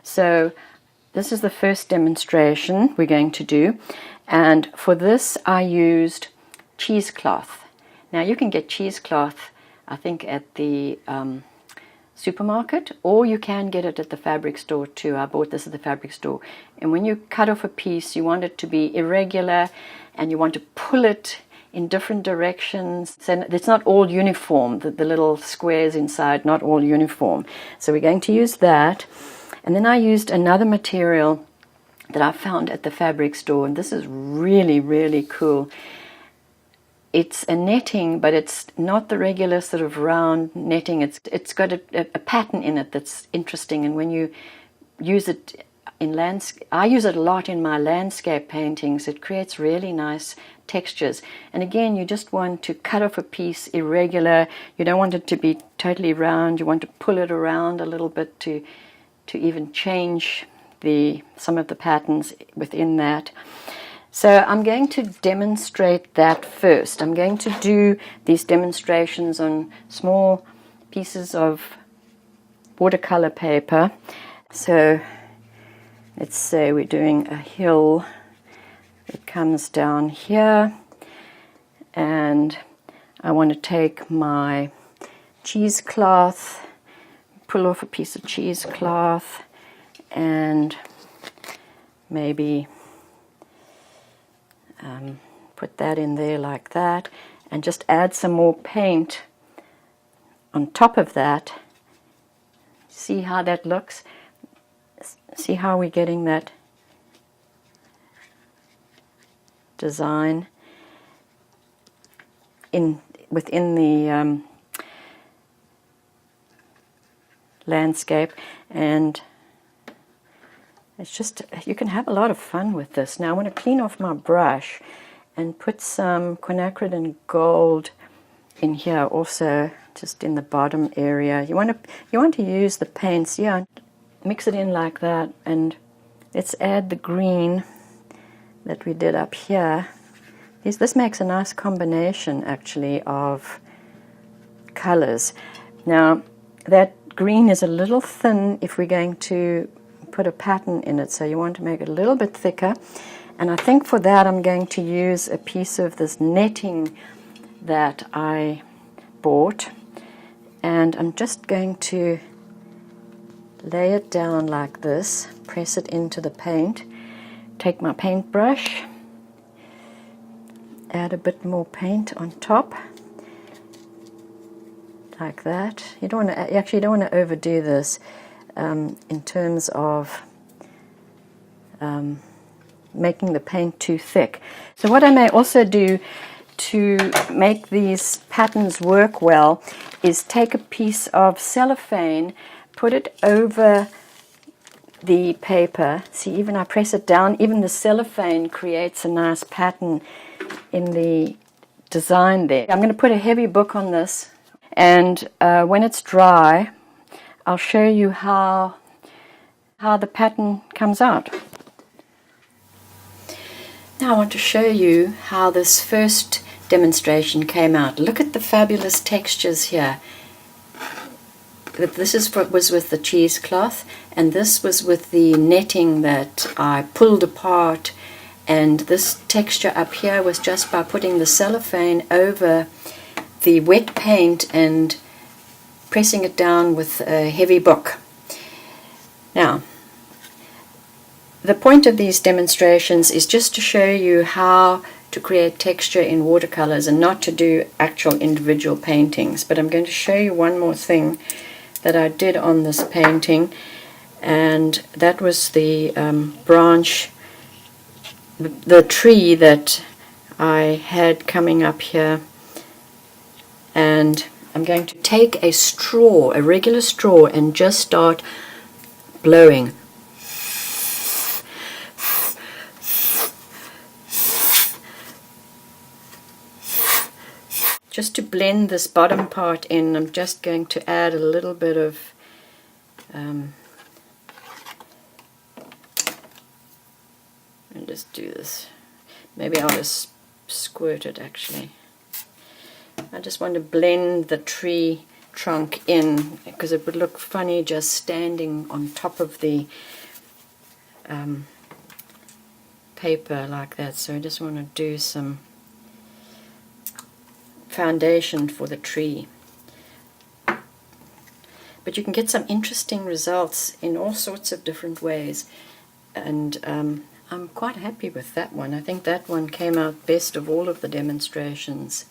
So this is the first demonstration we're going to do, and for this I used cheesecloth. Now you can get cheesecloth, I think, at the supermarket, or you can get it at the fabric store too. I bought this at the fabric store. And when you cut off a piece, you want it to be irregular and you want to pull it in different directions. So it's not all uniform, the little squares inside, not all uniform. So we're going to use that. And then I used another material that I found at the fabric store, and this is really, really cool. It's a netting, but it's not the regular sort of round netting. It's got a pattern in it that's interesting, and when you use it in landscape, I use it a lot in my landscape paintings. It creates really nice textures. And again, you just want to cut off a piece irregular. You don't want it to be totally round. You want to pull it around a little bit to even change some of the patterns within that. So I'm going to demonstrate that first. I'm going to do these demonstrations on small pieces of watercolor paper. So let's say we're doing a hill that comes down here, and I want to take my cheesecloth, pull off a piece of cheesecloth, and maybe put that in there like that, and just add some more paint on top of that. See how that looks? See how we're getting that design within the landscape. And it's just, you can have a lot of fun with this. Now I want to clean off my brush and put some quinacridone gold in here also, just in the bottom area. You want to use the paints, yeah, mix it in like that, and let's add the green that we did up here. This makes a nice combination actually of colors. Now that green is a little thin if we're going to put a pattern in it, so you want to make it a little bit thicker. And I think for that I'm going to use a piece of this netting that I bought, and I'm just going to lay it down like this, press it into the paint, take my paintbrush, add a bit more paint on top like that. You don't want to, actually you don't want to overdo this in terms of making the paint too thick. So what I may also do to make these patterns work well is take a piece of cellophane, put it over the paper. See, even I press it down, even the cellophane creates a nice pattern in the design there. I'm going to put a heavy book on this, and when it's dry I'll show you how the pattern comes out. Now I want to show you how this first demonstration came out. Look at the fabulous textures here. This was with the cheesecloth, and this was with the netting that I pulled apart, and this texture up here was just by putting the cellophane over the wet paint and pressing it down with a heavy book. Now, the point of these demonstrations is just to show you how to create texture in watercolors and not to do actual individual paintings. But I'm going to show you one more thing that I did on this painting, and that was the branch, the tree that I had coming up here. And I'm going to take a straw, a regular straw, and just start blowing. Just to blend this bottom part in, I'm just going to add a little bit of and just do this. Maybe I'll just squirt it actually. I just want to blend the tree trunk in, because it would look funny just standing on top of the paper like that. So I just want to do some foundation for the tree. But you can get some interesting results in all sorts of different ways, and I'm quite happy with that one. I think that one came out best of all of the demonstrations.